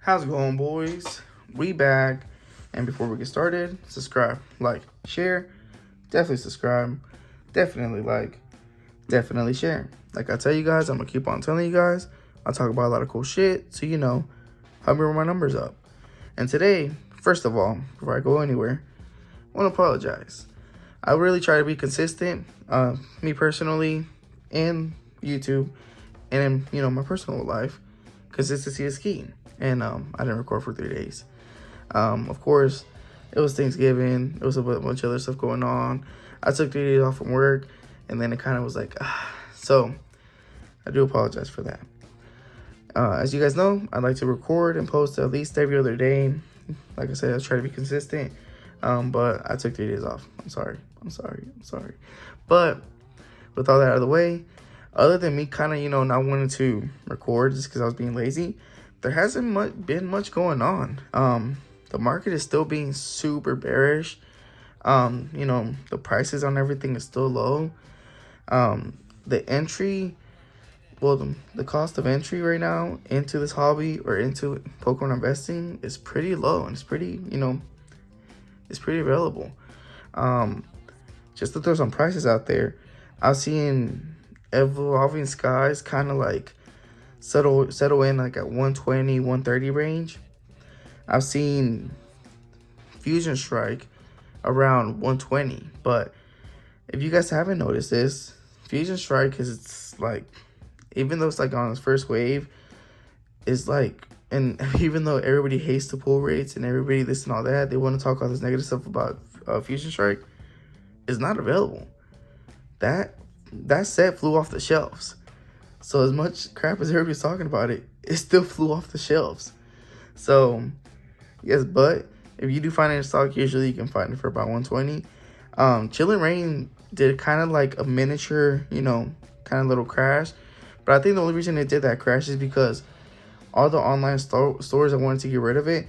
How's it going, boys? We back. And before we get started, subscribe, like, share. Definitely subscribe. Definitely like. Definitely share. Like I tell you guys, I'm going to keep on telling you guys. I talk about a lot of cool shit. So, help me run my numbers up. And today, first of all, before I go anywhere, I want to apologize. I really try to be consistent, me personally, and YouTube, and in, my personal life. Consistency is key. And I didn't record for 3 days. Of course, it was Thanksgiving. It was a bunch of other stuff going on. I took 3 days off from work, and then it kind of was like, So, I do apologize for that. As you guys know, I like to record and post at least every other day. Like I said, I try to be consistent. But I took 3 days off. I'm sorry. But with all that out of the way, other than me kind of, not wanting to record just because I was being lazy, there hasn't been much going on. The market is still being super bearish. The prices on everything is still low. The cost of entry right now into this hobby or into Pokemon investing is pretty low, and it's pretty available. Just to throw some prices out there, I've seen Evolving Skies kind of like settle in like at 120, 130 range. I've seen Fusion Strike around 120, but if you guys haven't noticed this, Fusion Strike is like, even though it's like on its first wave, is like, and even though everybody hates the pull rates and everybody this and all that, they want to talk all this negative stuff about Fusion Strike, is not available. That set flew off the shelves. So as much crap as everybody's talking about it, it still flew off the shelves. So yes, but if you do find it in stock, usually you can find it for about 120. Chillin' Rain did kind of like a miniature, kind of little crash. But I think the only reason it did that crash is because all the online stores that wanted to get rid of it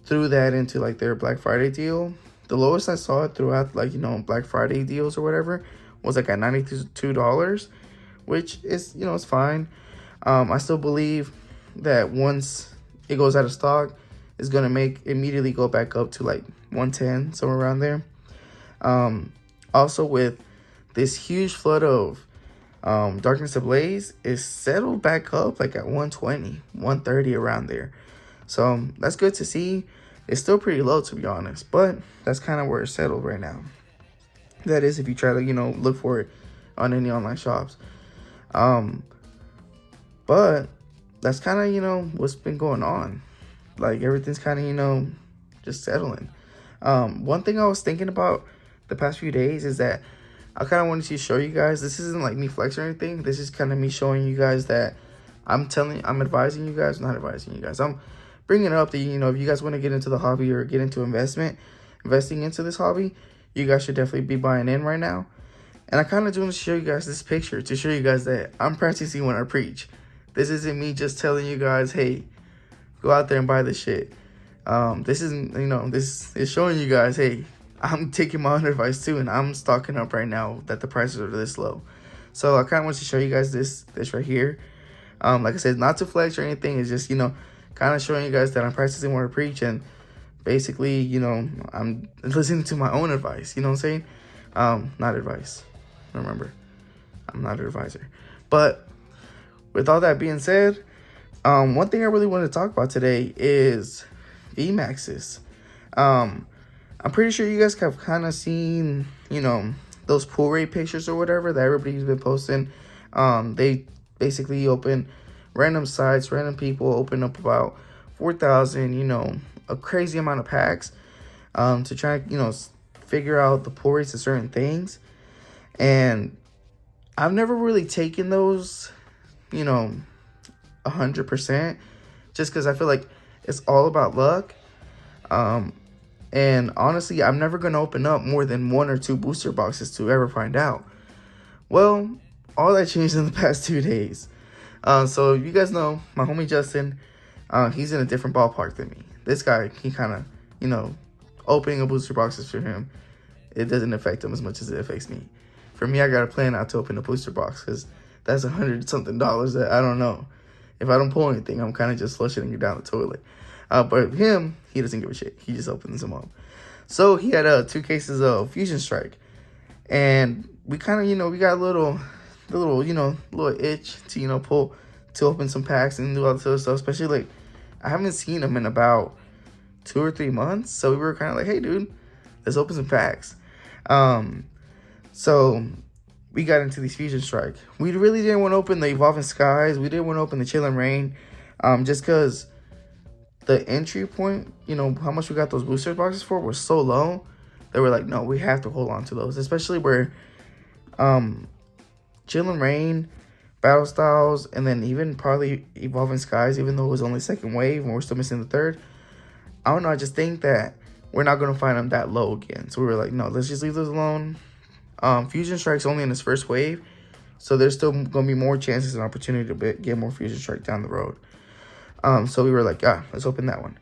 threw that into like their Black Friday deal. The lowest I saw it throughout Black Friday deals or whatever was like at $92, which is, it's fine. I still believe that once it goes out of stock, it's going to immediately go back up to like 110, somewhere around there. Also with this huge flood of Darkness Ablaze, is settled back up like at 120, 130 around there. So that's good to see. It's still pretty low, to be honest, but that's kind of where it's settled right now. That is if you try to, look for it on any online shops. But that's kind of, what's been going on. Like, everything's kind of, just settling. One thing I was thinking about the past few days is that I kind of wanted to show you guys, this isn't like me flexing or anything. This is kind of me showing you guys that I'm advising you guys, not advising you guys. I'm bringing it up that, if you guys want to get into the hobby or get into investing into this hobby, you guys should definitely be buying in right now. And I kind of want to show you guys this picture to show you guys that I'm practicing what I preach. This isn't me just telling you guys, hey, go out there and buy this shit. This isn't, this is showing you guys, hey, I'm taking my own advice too, and I'm stocking up right now that the prices are this low. So I kind of want to show you guys this right here. Like I said, not to flex or anything. It's just, kind of showing you guys that I'm practicing what I preach, and basically, I'm listening to my own advice. You know what I'm saying? Not advice. Remember, I'm not an advisor. But with all that being said, one thing I really want to talk about today is Vmaxes. I'm pretty sure you guys have kind of seen, those pull rate pictures or whatever that everybody's been posting. They basically open random sites, random people open up about 4,000, a crazy amount of packs, to try, figure out the pull rates of certain things. And I've never really taken those, 100%, just because I feel like it's all about luck. And honestly, I'm never going to open up more than 1 or 2 booster boxes to ever find out. Well, all that changed in the past 2 days. So you guys know my homie Justin, he's in a different ballpark than me. This guy, he kind of, opening a booster boxes for him, it doesn't affect him as much as it affects me. For me, I got to plan out to open a booster box because that's $100-something that I don't know If I don't pull anything, I'm kind of just flushing it down the toilet. But him, he doesn't give a shit. He just opens them up. So he had 2 cases of Fusion Strike. And we kind of, we got a little itch to, pull, to open some packs and do all this other stuff. Especially, like, I haven't seen him in about 2 or 3 months. So we were kind of like, hey, dude, let's open some packs. So we got into these Fusion Strike. We really didn't want to open the Evolving Skies. We didn't want to open the Chillin' Rain. Just because the entry point, how much we got those booster boxes for was so low. They were like, no, we have to hold on to those. Especially where Chillin' Rain, Battle Styles, and then even probably Evolving Skies, even though it was only second wave and we're still missing the third. I don't know, I just think that we're not going to find them that low again. So we were like, no, let's just leave those alone. Fusion Strike's only in its first wave. So there's still going to be more chances and opportunity to get more Fusion Strike down the road. So we were like, let's open that one.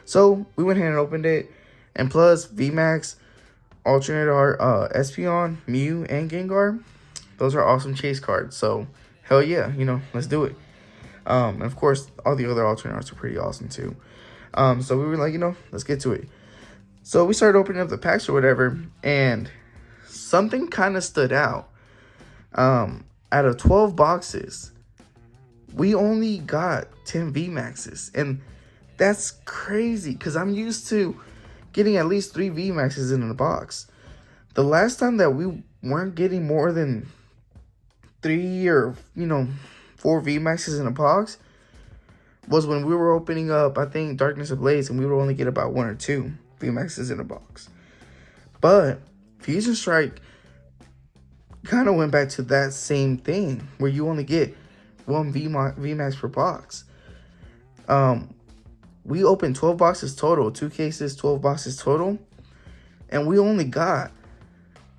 So we went ahead and opened it. And plus, Vmax, Alternate Art, Espeon, Mew, and Gengar. Those are awesome chase cards. So, hell yeah, let's do it. And of course, all the other Alternate Arts are pretty awesome too. So we were like, let's get to it. So we started opening up the packs or whatever. And something kind of stood out. Out of 12 boxes, we only got 10 Vmaxes. And that's crazy because I'm used to getting at least 3 Vmaxes in a box. The last time that we weren't getting more than 3 or 4 Vmaxes in a box was when we were opening up, I think, Darkness Ablaze, and we would only get about 1 or 2 Vmaxes in a box. But Fusion Strike kind of went back to that same thing where you only get 1 Vmax per box. We opened 12 boxes total, 2 cases, 12 boxes total, and we only got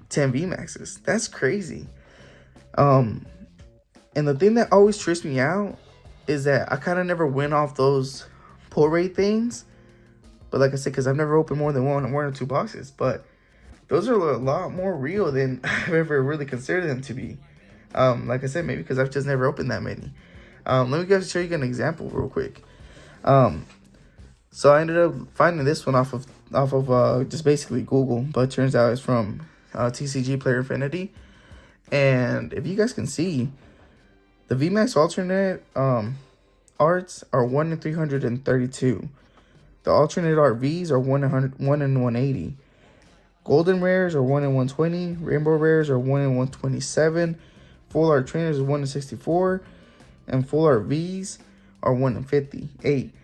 10 Vmaxes. That's crazy. And the thing that always trips me out is that I kind of never went off those pull rate things. But like I said, because I've never opened more than one or 2 boxes. But those are a lot more real than I've ever really considered them to be. Like I said, maybe because I've just never opened that many. Let me show you an example real quick. So I ended up finding this one off of just basically Google, but it turns out it's from TCG Player Affinity. And if you guys can see, the VMAX alternate arts are 1 in 332. The alternate art Vs are 1 in 180. Golden rares are 1 in 120. Rainbow rares are 1 in 127. Full art trainers is 1 in 64. And full art Vs are 1 in 58.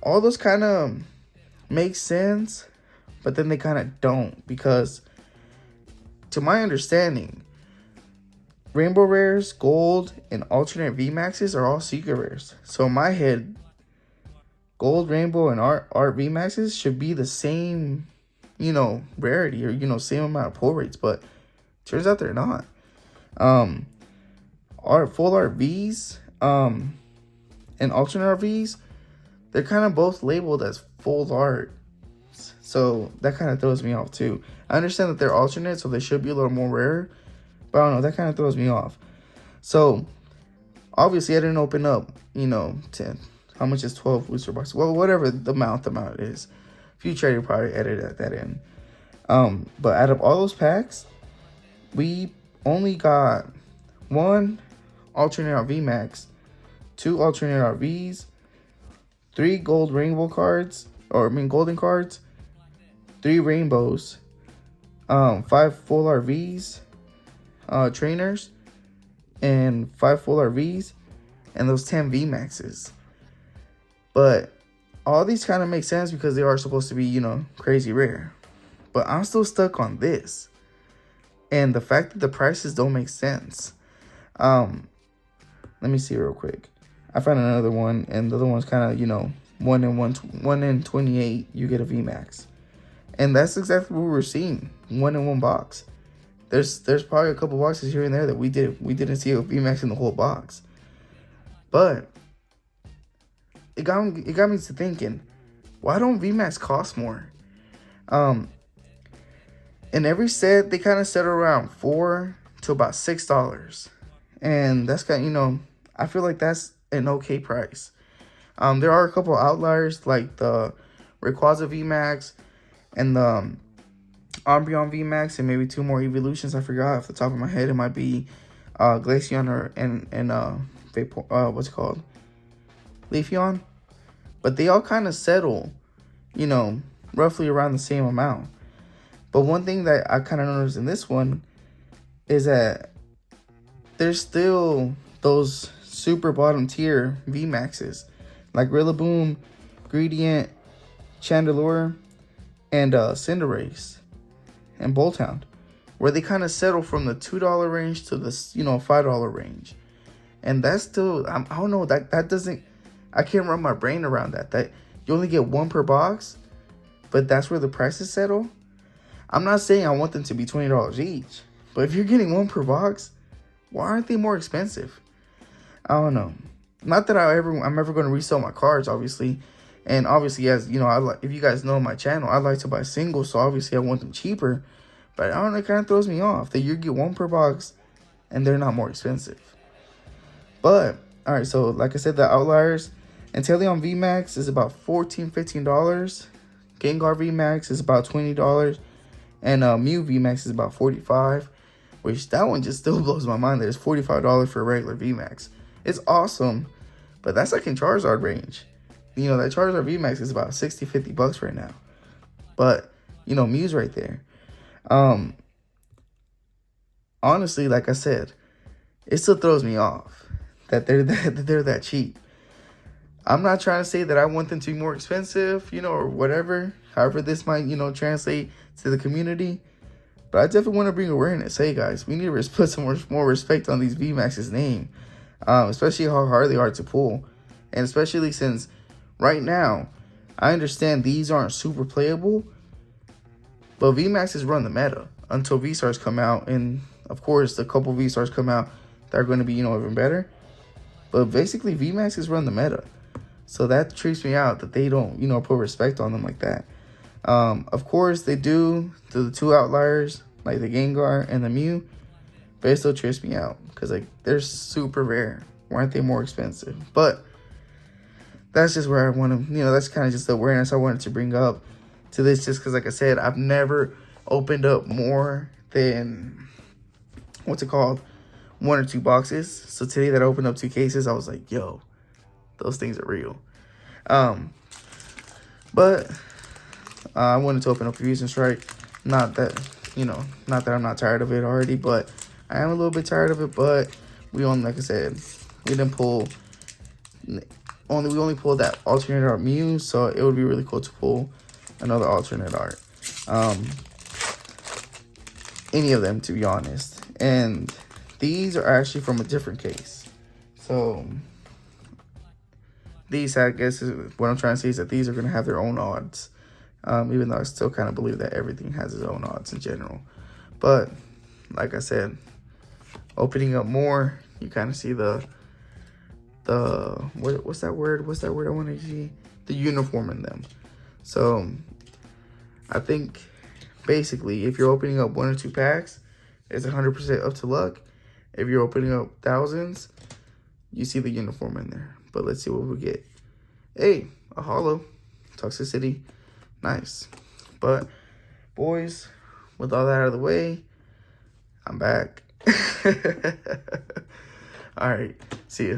All those kind of make sense, but then they kind of don't, because to my understanding, rainbow rares, gold, and alternate VMAXs are all secret rares. So in my head, gold, rainbow, and art VMAXs should be the same, rarity or, same amount of pull rates, but turns out they're not. Full art Vs, and alternate art Vs, they're kind of both labeled as full art. So that kind of throws me off too. I understand that they're alternate, so they should be a little more rare. But I don't know, that kind of throws me off. So obviously I didn't open up, 10. How much is 12 booster boxes? Well, whatever the amount is. Future probably edited that in. But out of all those packs, we only got 1 alternate art VMAX, 2 alternate art Vs, 3 gold rainbow cards, golden cards, 3 rainbows, 5 full RVs, trainers, and 5 full RVs, and those 10 VMAXs. But all these kind of make sense because they are supposed to be, crazy rare. But I'm still stuck on this. And the fact that the prices don't make sense. Let me see real quick. I found another one, and the other one's kind of, 1 in 28, you get a VMAX. And that's exactly what we're seeing. 1 in 1 box. There's probably a couple boxes here and there that we didn't see a VMAX in the whole box. But it got me to thinking, why don't VMAX cost more? In every set, they kind of settle around $4 to about $6. And that's kind of, I feel like that's an okay price. There are a couple outliers like the Rayquaza Vmax and the Umbreon Vmax, and maybe 2 more evolutions. I forgot off the top of my head. It might be Glaceon or what's it called, Leafeon. But they all kind of settle, you know, roughly around the same amount. But one thing that I kind of noticed in this one is that there's still those super bottom tier Vmaxes like Rillaboom, Gradient, Chandelure, and Cinderace and Bolthound, where they kind of settle from the $2 range to the, you know, $5 range. And that's still, I don't know, that doesn't, I can't run my brain around that you only get 1 per box, but that's where the prices settle. I'm not saying I want them to be $20 each, but if you're getting 1 per box, why aren't they more expensive? I don't know. Not that I'm ever going to resell my cards, obviously. And obviously, as you know, if you guys know my channel, I like to buy singles, so obviously I want them cheaper. But I don't know, it kind of throws me off that you get 1 per box and they're not more expensive. But, alright, so like I said, the outliers, Inteleon VMAX is about $14, $15. Gengar VMAX is about $20. And Mew VMAX is about $45. Which, that one just still blows my mind that it's $45 for a regular VMAX. It's awesome, but that's like in Charizard range. You know, that Charizard VMAX is about $60, $50 right now. But, you know, Mew's right there. Honestly, like I said, it still throws me off that they're that cheap. I'm not trying to say that I want them to be more expensive, you know, or whatever. However this might, you know, translate to the community. But I definitely want to bring awareness. Hey, guys, we need to put some more respect on these VMAX's name. Especially how hard they are to pull. And especially since right now, I understand these aren't super playable. But VMAXs run the meta until V-Stars come out. And, of course, the couple V-Stars come out that are going to be, you know, even better. But basically, VMAXs run the meta. So that trips me out that they don't, you know, put respect on them like that. Of course, they do to the 2 outliers, like the Gengar and the Mew. But it still trips me out because, like, they're super rare. Why aren't they more expensive? But that's just where I want to, you know, that's kind of just the awareness I wanted to bring up to this, just because, like I said, I've never opened up more than, what's it called, 1 or 2 boxes. So today that I opened up 2 cases, I was like, yo, those things are real. But I wanted to open up a Fusion Strike. Not that, you know, not that I'm not tired of it already, but I am a little bit tired of it. But we only, like I said, we didn't pull, we only pulled that alternate art Mew, so it would be really cool to pull another alternate art. Any of them, to be honest. And these are actually from a different case. So these, I guess, is what I'm trying to say is that these are going to have their own odds. Even though I still kind of believe that everything has its own odds in general. But, like I said, opening up more, you kind of see what's that word? What's that word I want to see? The uniform in them. So, I think, basically, if you're opening up 1 or 2 packs, it's 100% up to luck. If you're opening up thousands, you see the uniform in there. But let's see what we get. Hey, a holo. Toxicity. Nice. But, boys, with all that out of the way, I'm back. All right. See ya.